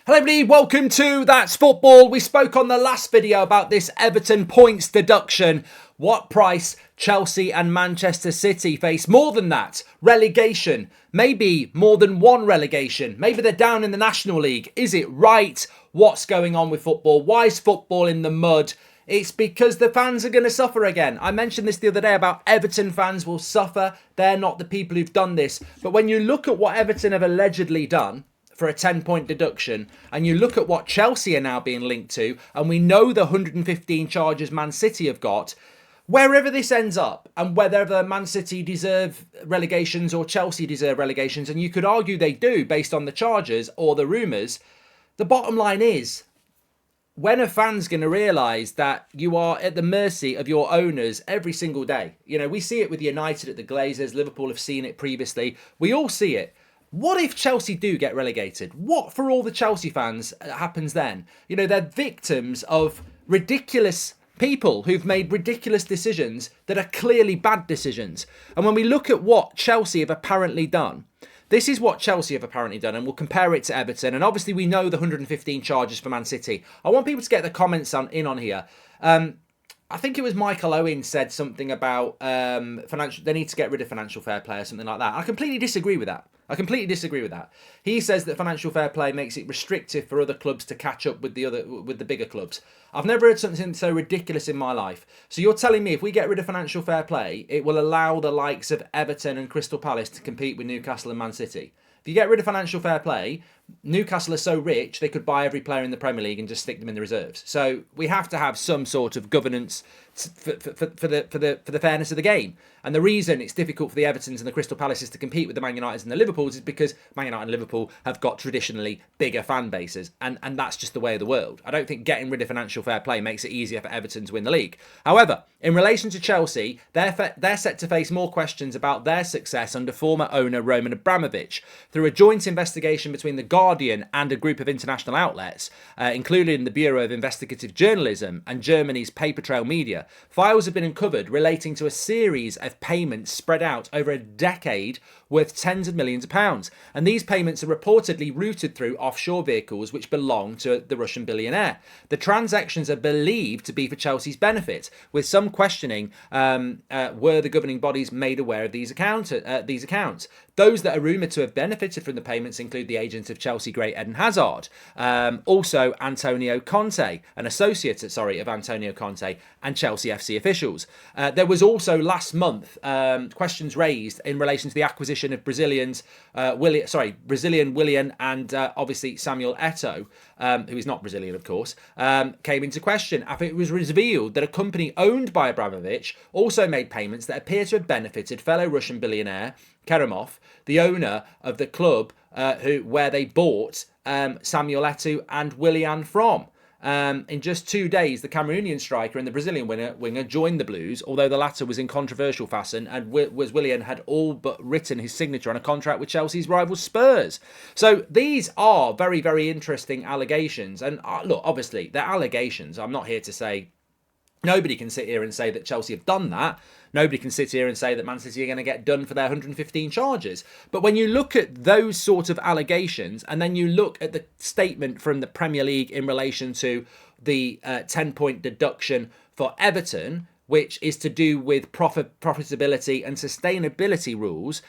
Hello everybody, welcome to That's Football. We spoke on the last video about this Everton points deduction. What price Chelsea and Manchester City face? More than that, relegation. Maybe more than one relegation. Maybe they're down in the National League. Is it right? What's going on with football? Why is football in the mud? It's because the fans are going to suffer again. I mentioned this the other day about Everton fans will suffer. They're not the people who've done this. But when you look at what Everton have allegedly done for a 10-point deduction, and you look at what Chelsea are now being linked to, and we know the 115 charges Man City have got, wherever this ends up, and whether Man City deserve relegations or Chelsea deserve relegations, and you could argue they do based on the charges or the rumours, the bottom line is, when are fans going to realise that you are at the mercy of your owners every single day? You know, we see it with United at the Glazers, Liverpool have seen it previously, we all see it. What if Chelsea do get relegated? What, for all the Chelsea fans, happens then? You know, they're victims of ridiculous people who've made ridiculous decisions that are clearly bad decisions. And when we look at what Chelsea have apparently done, this is what Chelsea have apparently done, and we'll compare it to Everton. And obviously we know the 115 charges for Man City. I want people to get the comments in on here. I think it was Michael Owen said something about they need to get rid of financial fair play or something like that. I completely disagree with that. He says that financial fair play makes it restrictive for other clubs to catch up with the bigger clubs. I've never heard something so ridiculous in my life. So you're telling me if we get rid of financial fair play, it will allow the likes of Everton and Crystal Palace to compete with Newcastle and Man City? If you get rid of financial fair play, Newcastle are so rich they could buy every player in the Premier League and just stick them in the reserves. So we have to have some sort of governance for the fairness of the game. And the reason it's difficult for the Evertons and the Crystal Palaces to compete with the Man Uniteds and the Liverpools is because Man United and Liverpool have got traditionally bigger fan bases, and that's just the way of the world. I don't think getting rid of financial fair play makes it easier for Everton to win the league. However, in relation to Chelsea, they're set to face more questions about their success under former owner Roman Abramovich. Through a joint investigation between The Guardian and a group of international outlets, including the Bureau of Investigative Journalism and Germany's Paper Trail Media, files have been uncovered relating to a series of payments spread out over a decade worth tens of millions of pounds. And these payments are reportedly routed through offshore vehicles which belong to the Russian billionaire. The transactions are believed to be for Chelsea's benefit, with some questioning were the governing bodies made aware of these accounts. Those that are rumoured to have benefited from the payments include the agent of Chelsea great Eden Hazard, also Antonio Conte, an associate of Antonio Conte, and Chelsea FC officials. There was also last month questions raised in relation to the acquisition of Brazilian Willian and obviously Samuel Eto'o, who is not Brazilian, of course, came into question after it was revealed that a company owned by Abramovich also made payments that appear to have benefited fellow Russian billionaire Kerimov, the owner of the club where they bought Samuel Eto'o and Willian from. In just 2 days, the Cameroonian striker and the Brazilian winger joined the Blues, although the latter was in controversial fashion and Willian had all but written his signature on a contract with Chelsea's rival Spurs. So these are very, very interesting allegations. And look, obviously, they're allegations. I'm not here to say... Nobody can sit here and say that Chelsea have done that. Nobody can sit here and say that Man City are going to get done for their 115 charges. But when you look at those sort of allegations, and then you look at the statement from the Premier League in relation to the 10-point deduction for Everton, which is to do with profitability and sustainability rules.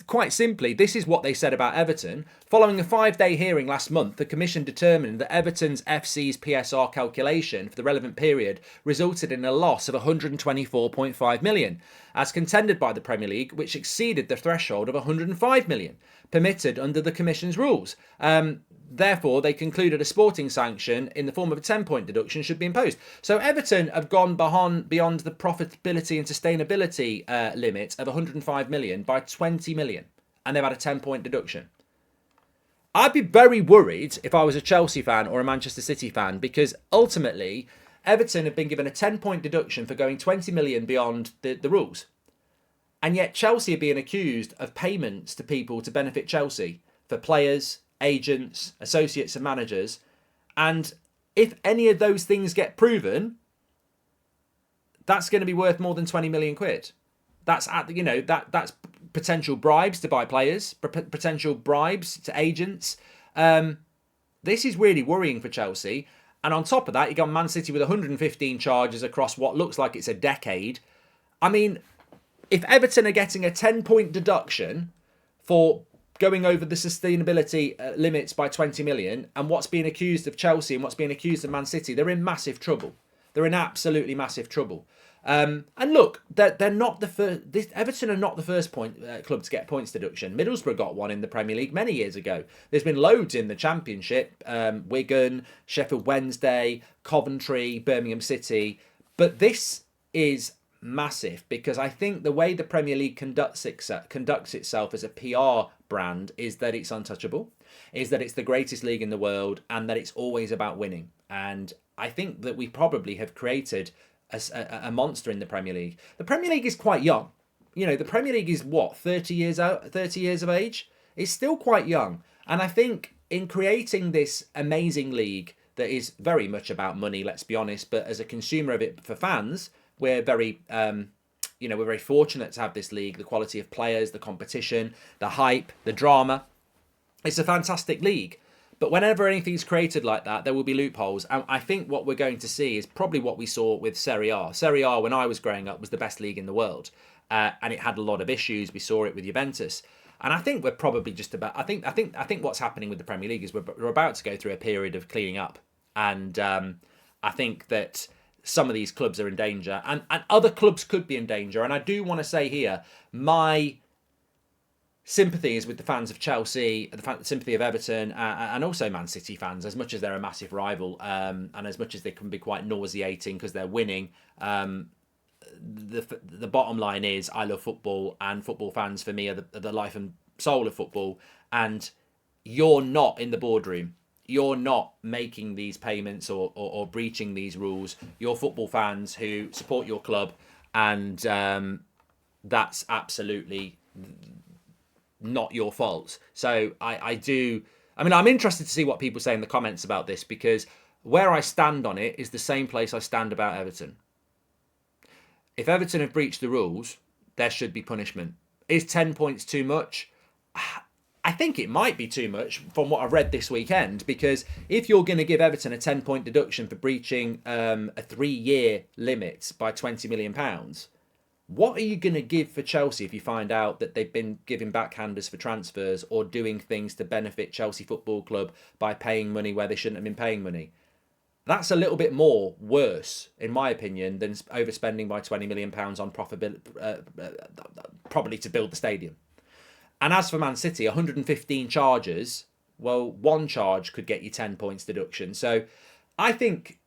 Quite simply, this is what they said about Everton. Following a 5-day hearing last month, the Commission determined that Everton's FC's PSR calculation for the relevant period resulted in a loss of £124.5 million, as contended by the Premier League, which exceeded the threshold of £105 million, permitted under the Commission's rules. Therefore, they concluded a sporting sanction in the form of a 10-point deduction should be imposed. So Everton have gone beyond the profitability and sustainability limit of 105 million by 20 million, and they've had a 10-point deduction. I'd be very worried if I was a Chelsea fan or a Manchester City fan, because ultimately Everton have been given a 10-point deduction for going 20 million beyond the rules. And yet Chelsea are being accused of payments to people to benefit Chelsea for players, agents, associates and managers. And if any of those things get proven, that's going to be worth more than 20 million quid. That's that's potential bribes to buy players, potential bribes to agents. this is really worrying for Chelsea. And on top of that, you got Man City with 115 charges across what looks like it's a decade. I mean, if Everton are getting a 10-point deduction for going over the sustainability limits by 20 million, and what's being accused of Chelsea and what's being accused of Man City, they're in massive trouble. They're in absolutely massive trouble. And look, they're not the first. Everton are not the first club to get points deduction. Middlesbrough got one in the Premier League many years ago. There's been loads in the Championship: Wigan, Sheffield Wednesday, Coventry, Birmingham City. But this is massive because I think the way the Premier League conducts itself as a PR brand is that it's untouchable, is that it's the greatest league in the world, and that it's always about winning. And I think that we probably have created a monster in the Premier League. The Premier League is quite young. You know, the Premier League is what, 30 years of age? It's still quite young. And I think in creating this amazing league that is very much about money, let's be honest, but as a consumer of it for fans, we're very we're very fortunate to have this league, the quality of players, the competition, the hype, the drama. It's a fantastic league. But whenever anything's created like that, there will be loopholes. And I think what we're going to see is probably what we saw with Serie A. Serie A, when I was growing up, was the best league in the world. And it had a lot of issues. We saw it with Juventus. And I think we're probably just about... I think what's happening with the Premier League is we're about to go through a period of cleaning up. And I think that some of these clubs are in danger. And other clubs could be in danger. And I do want to say here, my sympathy is with the fans of Chelsea, the sympathy of Everton, and also Man City fans, as much as they're a massive rival, and as much as they can be quite nauseating because they're winning. The bottom line is I love football, and football fans for me are the life and soul of football. And you're not in the boardroom. You're not making these payments or breaching these rules. You're football fans who support your club, and that's absolutely not your fault. So I'm interested to see what people say in the comments about this, because where I stand on it is the same place I stand about Everton. If Everton have breached the rules, there should be punishment. Is 10 points too much? I think it might be too much from what I've read this weekend, because if you're going to give Everton a 10-point deduction for breaching a 3-year limit by £20 million, what are you going to give for Chelsea if you find out that they've been giving backhanders for transfers or doing things to benefit Chelsea Football Club by paying money where they shouldn't have been paying money? That's a little bit more worse, in my opinion, than overspending by £20 million on probably to build the stadium. And as for Man City, 115 charges, well, one charge could get you 10 points deduction. So I think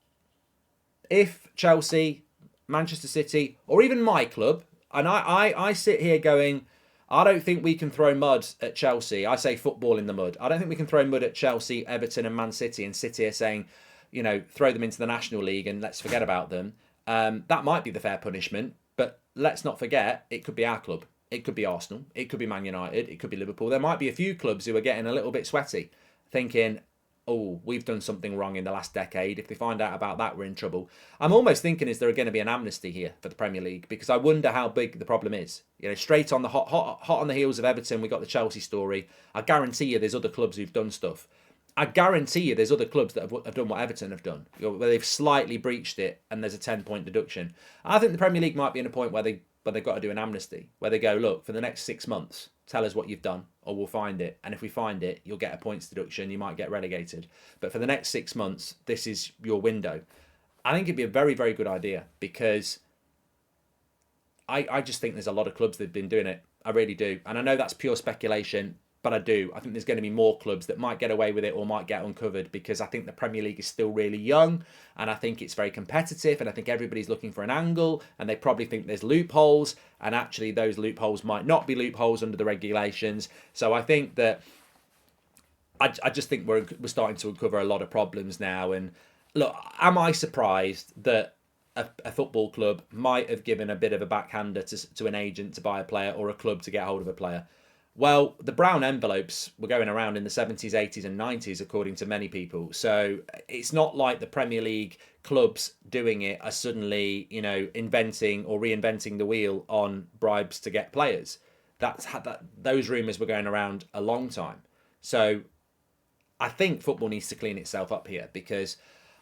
if Chelsea, Manchester City, or even my club, and I sit here going, I don't think we can throw mud at Chelsea. I say football in the mud. I don't think we can throw mud at Chelsea, Everton and Man City and sit here saying, throw them into the National League and let's forget about them. That might be the fair punishment, but let's not forget, it could be our club. It could be Arsenal. It could be Man United. It could be Liverpool. There might be a few clubs who are getting a little bit sweaty, thinking, oh, we've done something wrong in the last decade. If they find out about that, we're in trouble. I'm almost thinking, is there going to be an amnesty here for the Premier League? Because I wonder how big the problem is. Straight on the hot on the heels of Everton, we got the Chelsea story. I guarantee you there's other clubs who've done stuff. I guarantee you there's other clubs that have done what Everton have done, where they've slightly breached it and there's a 10-point deduction. I think the Premier League might be in a point where they've got to do an amnesty, where they go, look, for the next 6 months, tell us what you've done, or we'll find it. And if we find it, you'll get a points deduction. You might get relegated. But for the next 6 months, this is your window. I think it'd be a very, very good idea, because I just think there's a lot of clubs that have been doing it. I really do. And I know that's pure speculation, but I do. I think there's going to be more clubs that might get away with it or might get uncovered, because I think the Premier League is still really young, and I think it's very competitive, and I think everybody's looking for an angle, and they probably think there's loopholes, and actually those loopholes might not be loopholes under the regulations. So I think that I just think we're starting to uncover a lot of problems now. And look, am I surprised that a football club might have given a bit of a backhander to an agent to buy a player, or a club to get hold of a player? Well, the brown envelopes were going around in the 70s, 80s and 90s, according to many people. So it's not like the Premier League clubs doing it are suddenly, inventing or reinventing the wheel on bribes to get players. Those rumours were going around a long time. So I think football needs to clean itself up here, because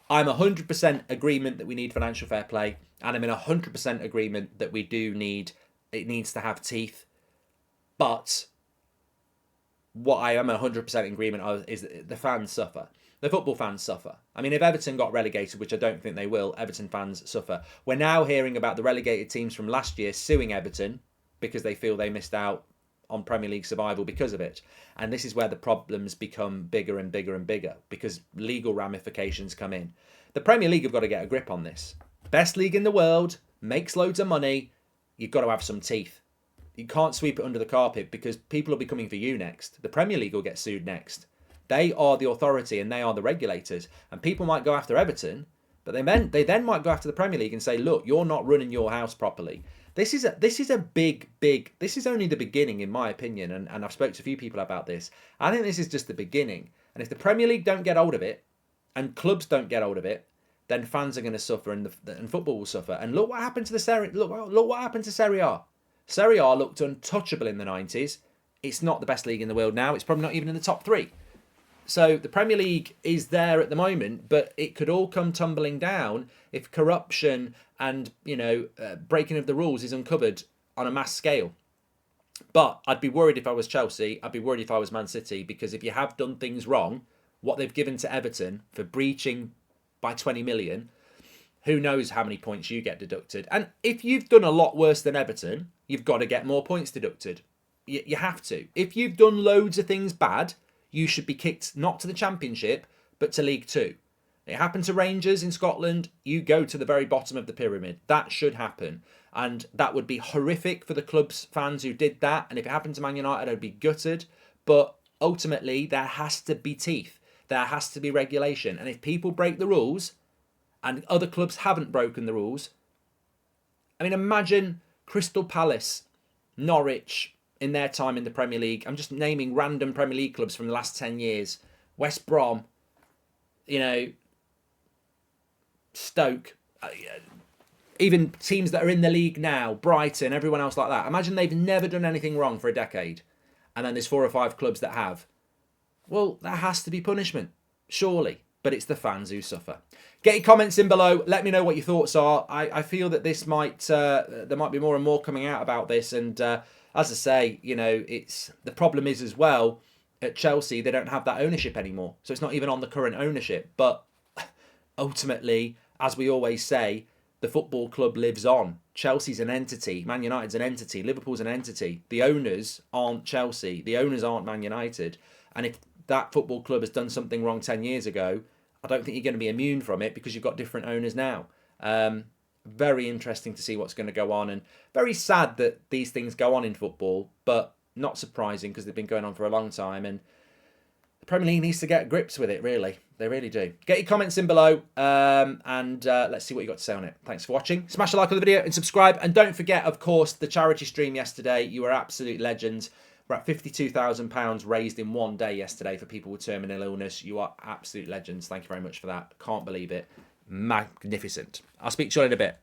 I'm 100% agreement that we need financial fair play, and I'm in 100% agreement that it needs to have teeth. But what I am 100% in agreement of is that the fans suffer. The football fans suffer. I mean, if Everton got relegated, which I don't think they will, Everton fans suffer. We're now hearing about the relegated teams from last year suing Everton because they feel they missed out on Premier League survival because of it. And this is where the problems become bigger and bigger and bigger, because legal ramifications come in. The Premier League have got to get a grip on this. Best league in the world, makes loads of money. You've got to have some teeth. You can't sweep it under the carpet, because people will be coming for you next. The Premier League will get sued next. They are the authority and they are the regulators. And people might go after Everton, but they then might go after the Premier League and say, look, you're not running your house properly. This is a big, this is only the beginning, in my opinion, and I've spoken to a few people about this. I think this is just the beginning. And if the Premier League don't get hold of it, and clubs don't get hold of it, then fans are going to suffer, and football will suffer. And look what happened to the look what happened to Serie A. Serie A looked untouchable in the 90s. It's not the best league in the world now. It's probably not even in the top 3. So the Premier League is there at the moment, but it could all come tumbling down if corruption and, breaking of the rules is uncovered on a mass scale. But I'd be worried if I was Chelsea. I'd be worried if I was Man City, because if you have done things wrong, what they've given to Everton for breaching by 20 million, who knows how many points you get deducted. And if you've done a lot worse than Everton, you've got to get more points deducted. You have to. If you've done loads of things bad, you should be kicked not to the Championship, but to League 2. It happened to Rangers in Scotland. You go to the very bottom of the pyramid. That should happen. And that would be horrific for the club's fans who did that. And if it happened to Man United, I'd be gutted. But ultimately, there has to be teeth. There has to be regulation. And if people break the rules, and other clubs haven't broken the rules, I mean, imagine Crystal Palace, Norwich, in their time in the Premier League. I'm just naming random Premier League clubs from the last 10 years. West Brom, Stoke, even teams that are in the league now, Brighton, everyone else like that. Imagine they've never done anything wrong for a decade, and then there's 4 or 5 clubs that have. Well, that has to be punishment, surely. But it's the fans who suffer. Get your comments in below. Let me know what your thoughts are. I feel that this there might be more and more coming out about this. And as I say, it's the problem is as well at Chelsea, they don't have that ownership anymore. So it's not even on the current ownership. But ultimately, as we always say, the football club lives on. Chelsea's an entity. Man United's an entity. Liverpool's an entity. The owners aren't Chelsea. The owners aren't Man United. And if that football club has done something wrong 10 years ago, I don't think you're going to be immune from it, because you've got different owners now. Very interesting to see what's going to go on, and very sad that these things go on in football, but not surprising because they've been going on for a long time, and the Premier League needs to get grips with it, really. They really do. Get your comments in below, and let's see what you got to say on it. Thanks for watching. Smash a like on the video and subscribe, and don't forget, of course, the charity stream yesterday. You were absolute legends. We're at £52,000 raised in one day yesterday for people with terminal illness. You are absolute legends. Thank you very much for that. Can't believe it. Magnificent. I'll speak to you in a bit.